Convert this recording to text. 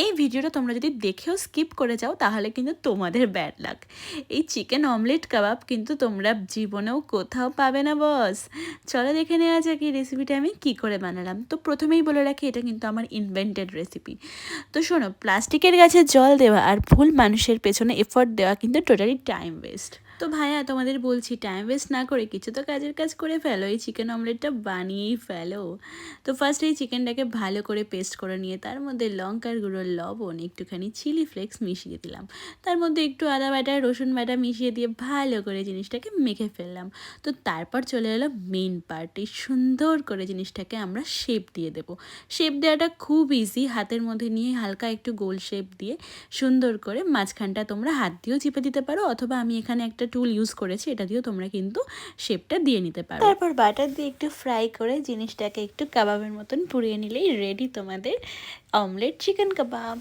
এই ভিডিওটা তোমরা যদি দেখেও স্কিপ করে যাও তাহলে কিন্তু তোমাদের ব্যাড লাক। এই চিকেন অমলেট কাবাব কিন্তু তোমরা জীবনেও কোথাও পাবে না বস। চলো দেখে নেওয়া যাক এই রেসিপিটা আমি কি করে বানালাম। তো প্রথমেই বলে রাখি, এটা কিন্তু আমার ইনভেন্টেড রেসিপি। তো শোনো, প্লাস্টিকের গাছে জল দেওয়া আর ভুল মানুষের পেছনে এফোর্ট দেওয়া কিন্তু টোটালি টাইম ওয়েস্ট। তো ভাইয়া তোমাদের বলছি, টাইম ওয়েস্ট না করে কিছু তো কাজের কাজ করে ফেলো, এই চিকেন অমলেটটা বানিয়েই ফেলো। তো ফার্স্ট এই চিকেনটাকে ভালো করে পেস্ট করে নিয়ে তার মধ্যে লঙ্কার গুঁড়ো, লবণ, একটুখানি চিলি ফ্লেক্স মিশিয়ে দিলাম। তার মধ্যে একটু আদা বাটা, রসুন বাটা মিশিয়ে দিয়ে ভালো করে জিনিসটাকে মেখে ফেললাম। তো তারপর চলে এলো মেন পার্টি, সুন্দর করে জিনিসটাকে আমরা শেপ দিয়ে দেবো। শেপ দেওয়াটা খুব ইজি, হাতের মধ্যে নিয়ে হালকা একটু গোল শেপ দিয়ে সুন্দর করে মাঝখানটা তোমরা হাত দিয়েও চিপে দিতে পারো, অথবা আমি এখানে একটা টুল ইউজ করেছি, এটা দিয়েও তোমরা কিন্তু শেপটা দিয়ে নিতে পারো। তারপর বাটার দিয়ে একটু ফ্রাই করে জিনিসটাকে একটু কাবাবের মতন পুড়িয়ে নিলেই রেডি তোমাদের অমলেট চিকেন কাবাব।